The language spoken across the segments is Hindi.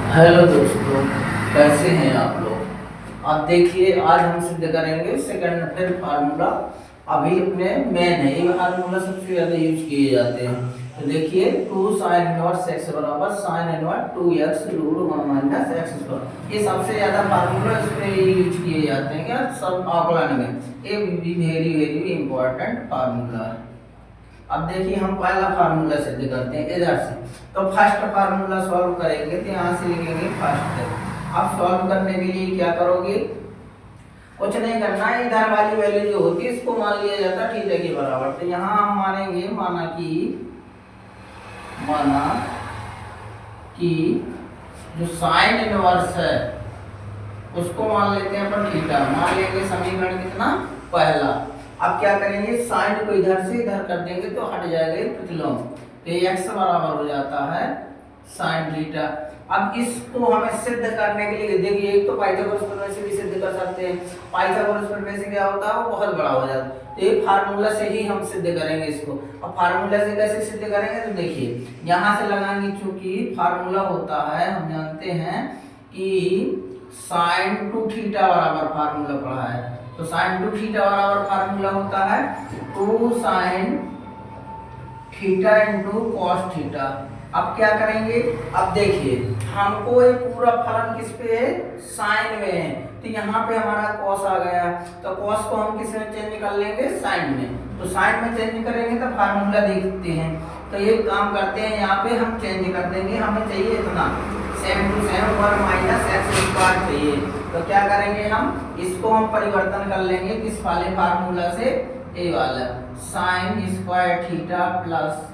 हेलो दोस्तों, कैसे हैं आप लोग। अब देखिए, आज हम सिद्ध करेंगे सेकंड फिर फार्मूला। अभी अपने मेन है, ये फार्मूला सबसे ज़्यादा यूज किए जाते हैं। तो देखिए, 2 sin इनवर्स x बराबर sin inverse 2x root 1 minus x square. ये सबसे ज़्यादा फार्मूला इस पे यूज किए जाते हैं क्या, सब आकलन में। ये भी वेरी वेरी इंपॉर्टेंट फार्मूला है। अब देखिए, हम पहला फार्मूला सिद्ध करते हैं इधर से। तो फर्स्ट फार्मूला सॉल्व करेंगे तो यहाँ से लिखेंगे फर्स्ट। अब सॉल्व करने के लिए क्या करोगे, कुछ नहीं करना है। इधर वाली वैल्यू जो होती है इसको मान लिया जाता है थीटा के बराबर। तो यहाँ हम मानेंगे, माना कि जो साइन इनवर्स है उसको मान लेते हैं अपन थीटा। मान लेंगे समीकरण कितना, पहला। अब क्या करेंगे, साइन को इधर से इधर कर देंगे तो हट जाएगा प्रतिलोम। तो ये x बराबर हो जाता है साइन थीटा। अब इसको हमें सिद्ध करने के लिए देखिए, एक तो पाइथागोरस प्रमेय से भी सिद्ध कर सकते हैं। पाइथागोरस प्रमेय से क्या होता है, वो बहुत बड़ा हो जाता है। तो ये फार्मूला से ही हम सिद्ध करेंगे इसको। अब फार्मूला से कैसे सिद्ध करेंगे, तो देखिए यहाँ से लगाएंगे। चूंकि फार्मूला होता है, हम जानते हैं कि साइन टू थीटा बराबर फार्मूला पढ़ा है। तो साइन टू थीटा बराबर फार्मूला होता है 2 sine theta into cos theta. अब क्या करेंगे, अब देखिए हमको ये पूरा फलन किस पे है, साइन में है। तो यहाँ पे हमारा कॉस आ गया, तो कॉस को हम किस में चेंज कर लेंगे, साइन में। तो साइन में चेंज करेंगे तो फार्मूला देखते हैं। तो ये काम करते हैं, यहाँ पे हम चेंज कर देंगे। हमें चाहिए इतना, same to same 1 minus x square चाहिए। तो क्या करेंगे, हम इसको हम परिवर्तन कर लेंगे किस वाले फार्मूला से, ए वाला। Sine square theta plus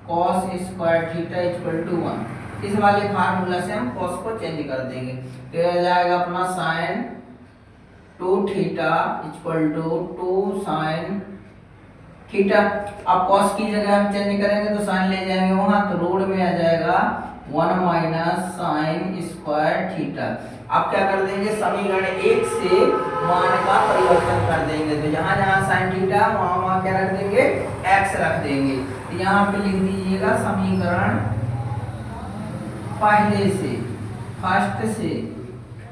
cos square theta equal to 1। इस वाले फार्मूला से हम कॉस को चेंज कर देंगे। तो यह जाएगा अपना sine 2 theta equal to 2 sine theta. अब कॉस की जगह हम चेंज करेंगे तो साइन ले जाएंगे वहां, तो रूट में आ जाएगा 1 माइनस साइन स्क्वायर थीटा। अब क्या कर देंगे, समीकरण 1 से मान का परिवर्तन कर देंगे। तो जहां जहां साइन थीटा वहां वहां क्या रख देंगे, x रख देंगे। तो यहाँ पे लिख दीजिएगा समीकरण पहले से, फर्स्ट से।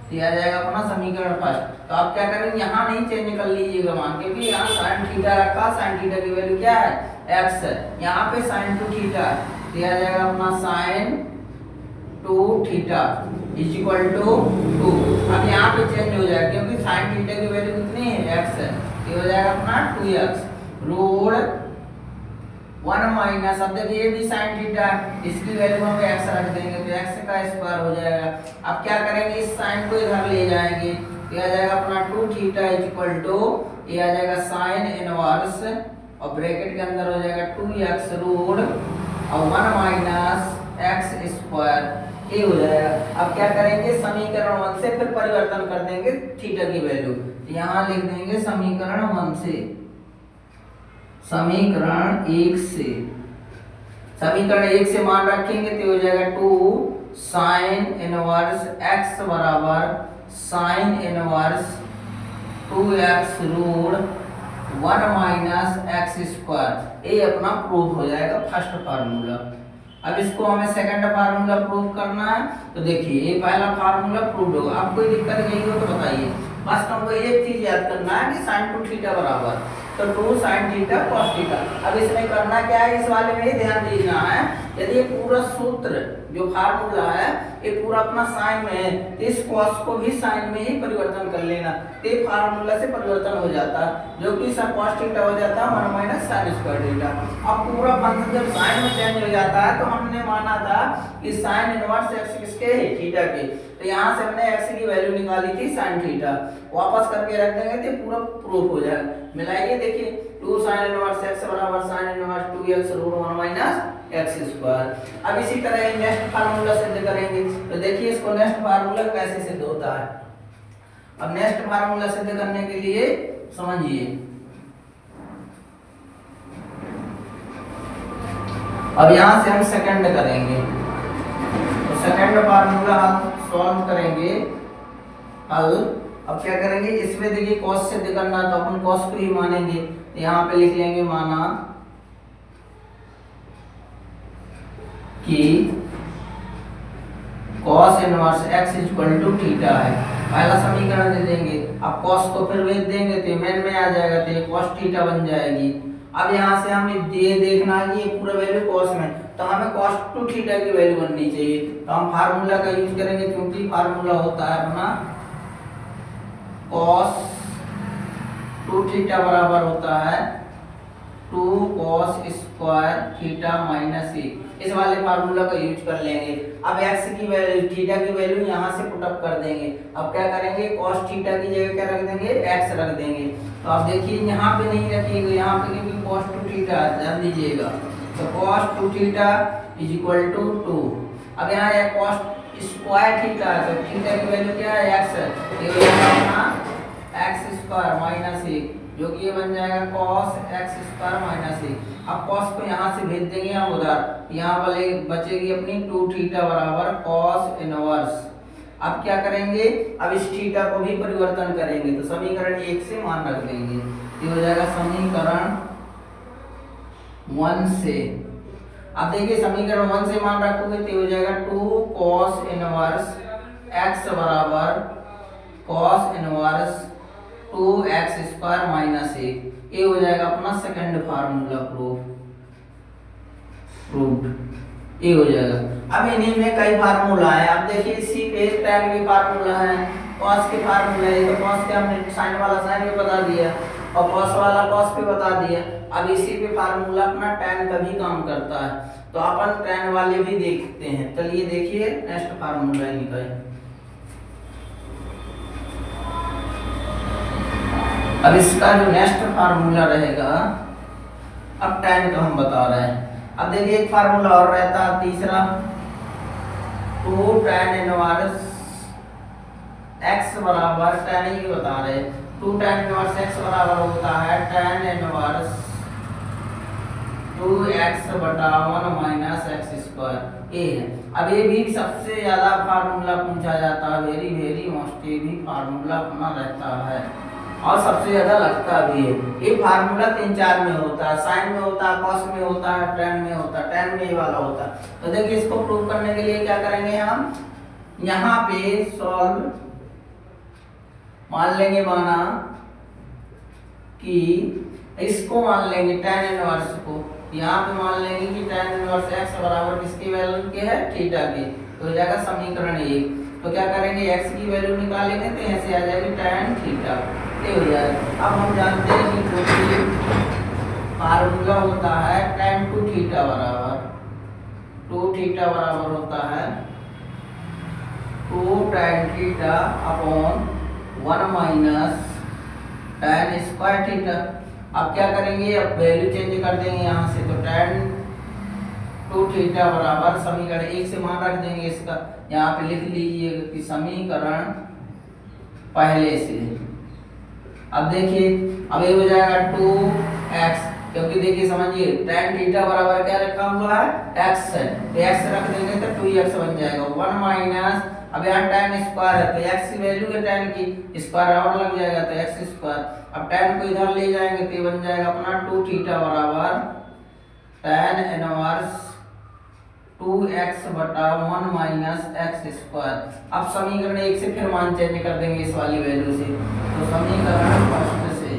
दिया जाएगा अपना समीकरण फर्स्ट। तो आप क्या करेंगे, यहाँ नहीं चेंज कर लीजिएगा मान, क्योंकि यहाँ साइन थीटा रखा, साइन थीटा की वैल्यू क्या है, x है। यहाँ पे साइन टू थीटा दिया जाएगा अपना sine 2 theta is equal to 2। अब यहाँ पे चेंज हो जाएगा क्योंकि साइन थीटा की वैल्यू कितनी है, x है। ये हो जाएगा अपना 2x रूट 1 माइनस, अब देखिए ये भी साइन थीटा है, इसकी वैल्यू हम x रख देंगे तो x का स्क्वायर हो जाएगा। अब क्या करेंगे, इस साइन को इधर ले जाएंगे। ये आ जाएगा अपना 2 थीटा इज इक्वल टू, ये आ जाएगा साइन इनवर्स और ब्रैकेट के अंदर हो जाएगा 2x रूट और 1 माइनस एक्स स्क्वायर, ये हो जाएगा। अब क्या करेंगे, समीकरण 1 से फिर परिवर्तन कर देंगे थीटा की वैल्यू। यहाँ लिख देंगे समीकरण 1 से, समीकरण 1 से, समीकरण 1 से मान रखेंगे तो हो जाएगा 2 साइन इनवर्स x बराबर sine inverse 2x root 1 minus x square. ये अपना प्रूफ हो जाएगा फर्स्ट फार्मूला। अब इसको हमें सेकंड फार्मूला प्रूव करना है। तो देखिए ये पहला फार्मूला प्रूव होगा। अब कोई दिक्कत नहीं हो तो बताइए। बस हमको एक चीज याद करना है कि साइन टू थीटा बराबर तो 2 साइन थीटा कॉस थीटा। अब इसमें करना क्या है, इस वाले में ही ध्यान देना है। यदि ये पूरा सूत्र जो फार्मूला है ये पूरा अपना साइन में है, तो इस कॉस को भी साइन में ही परिवर्तन कर लेना। तो ये फार्मूला से परिवर्तन हो जाता है, जो कि सब कॉस थीटा हो जाता है 1 माइनस साइन स्क्वायर थीटा। अब पूरा फंक्शन जब साइन में चेंज हो जाता है तो हमने माना था कि साइन इनवर्स एक्स किसके है, थीटा के। तो यहाँ से हमने x की वैल्यू निकाली थी साइन थीटा, वापस करके रख देंगे तो पूरा प्रूफ हो जाएगा। मिलाइए देखिए, 2 साइन इनवर्स x बराबर sine inverse 2x root 1 minus x square. अब इसी तरह नेक्स्ट फार्मूला सिद्ध करेंगे। तो देखिए इसको नेक्स्ट फार्मूला कैसे सिद्ध होता है। अब नेक्स्ट फार्मूला सिद्ध करने के लिए समझिए, अब यहां से हम सेकंड करेंगे। तो सेकंड फार्मूला हम सॉल्व करेंगे हल। अब क्या करेंगे, इसमें देखिए कॉस सिद्ध करना तो अपन कॉस को ही मानेंगे। तो यहाँ पे लिख लेंगे माना कि cos inverse x equal to theta है। पहला समीकरण दे देंगे, अब cos को फिर भेज देंगे तो मेन में आ जाएगा तो ये cos थीटा बन जाएगी। अब यहाँ से हमें ये देखना है कि ये पूरा वैल्यू cos में, तो हमें cos टू थीटा की वैल्यू बननी चाहिए, तो हम फार्मूला का यूज करेंगे, क्योंकि फार्मूला होता है अपना cos टू थीटा बराबर होता है 2 cos स्क्वायर थीटा माइनस ए। इस वाले फार्मूला का यूज कर लेंगे। अब x की वैल्यू थीटा की वैल्यू यहाँ से पुट अप कर देंगे। अब क्या करेंगे, cos थीटा की जगह क्या रख देंगे, x रख देंगे। तो आप देखिए यहाँ पे नहीं रखिएगा, यहाँ पे क्योंकि cos टू थीटा ध्यान दीजिएगा, तो cos two theta is equal to 2। अब यहाँ है cos स्क्वायर थीटा, तो थीटा की वैल्यू क्या है, x है, ये हो जाएगा अपना x स्क्वायर माइनस ए, जो कि ये बन जाएगा cos x स्क्वायर माइनस ए। अब cos को यहाँ से भेज देंगे हम उधर, यहाँ वाले बचेगी अपनी 2 थीटा बराबर cos इनवर्स। अब क्या करेंगे, अब इस थीटा को भी परिवर्तन करेंगे, तो समीकरण 1 से मान रख देंगे, ये हो जाएगा समीकरण 1 से। अब देखिए समीकरण 1 से मान रखोगे तो ये हो जाएगा 2 cos इनवर्स x बराबर cos inverse 2x square minus a. ये हो जाएगा अपना सेकंड फार्मूला प्रूव्ड, ये हो जाएगा। अब इन्हीं में कई फार्मूला है, अब देखिए इसी पे tan के फार्मूला है, cos के फार्मूला है, तो cos के हमने sin वाला sin पे बता दिया और cos वाला cos पे बता दिया। अब इसी पे फार्मूला अपना tan का भी काम करता है, तो अपन tan वाले भी देखते हैं। चलिए देखिए नेक्स्ट फार्मूला निकालिए। अब इसका जो नेक्स्ट फार्मूला रहेगा, अब tan का हम बता रहे हैं। अब देखिए एक फार्मूला और रहता है तीसरा, 2 tan इनवर्स x बराबर tan ये बता रहे, 2 tan इनवर्स x बराबर होता है tan इनवर्स 2x बटा 1 माइनस x स्क्वायर, ये है। अब ये भी सबसे ज्यादा फार्मूला पूछा जाता है, वेरी मोस्ट, ये भी फार्मूला अपना रहता है और सबसे ज्यादा लगता भी है। ये फार्मूला 3-4 में होता है, साइन में होता है, कॉस में होता है, tan में होता है, tan में ये वाला होता है। तो देखिए इसको प्रूव करने के लिए क्या करेंगे, हम यहाँ पे सॉल्व मान लेंगे, माना कि इसको मान लेंगे tan इनवर्स को, यहाँ पे मान लेंगे कि tan इनवर्स x बराबर किसकी वैल्यू के है, थीटा की, तो हो जाएगा समीकरण 1। तो क्या करेंगे, x की वैल्यू निकालेंगे तो यहाँ से आ जाएगी tan थीटा, ये हो जाएगा। अब हम जानते हैं कि फार्मूला होता है tan टू थीटा बराबर 2 थीटा बराबर होता है 2 tan theta upon 1 minus tan square theta. अब क्या करेंगे, अब वैल्यू चेंज कर देंगे यहाँ से, तो tan टू थीटा बराबर समीकरण 1 से मान रख देंगे इसका, यहाँ पे लिख लीजिए कि समीकरण पहले से। अब देखिए अब ये हो जाएगा 2x, क्योंकि देखिए समझिए tan थीटा बराबर क्या रखा हुआ है, x है, तो x रख देंगे तो 2x बन जाएगा 1 माइनस, अब यहाँ tan स्क्वायर है तो x की वैल्यू है tan की, स्क्वायर और लग जाएगा तो x स्क्वायर। अब tan को इधर ले जाएंगे तो ये बन जाएगा अपना 2 थीटा बराबर tan इनवर्स 2x बटा 1 माइनस x स्क्वायर। अब समीकरण 1 से फिर मान चेंज कर देंगे इस वाली वैल्यू से, तो समीकरण फर्स्ट से,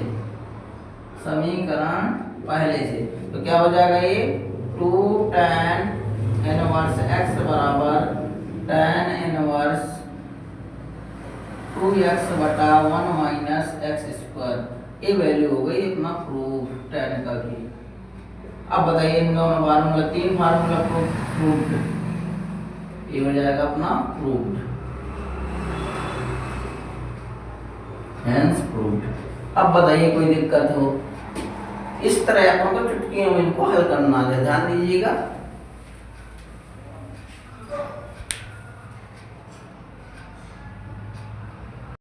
समीकरण पहले से, तो क्या हो जाएगा, ये 2 tan इनवर्स x बराबर tan इनवर्स 2x बटा 1 माइनस x स्क्वायर, ये वैल्यू हो गई अपना प्रूफ tan का भी। अब बताइए इन दोनों फार्मूला, 3 फार्मूला प्रूव्ड, ये हो जाएगा अपना प्रूव्ड, हेंस प्रूव्ड। अब बताइए कोई दिक्कत हो, इस तरह अपन को चुटकियों में इनको हल करना है, ध्यान दीजिएगा।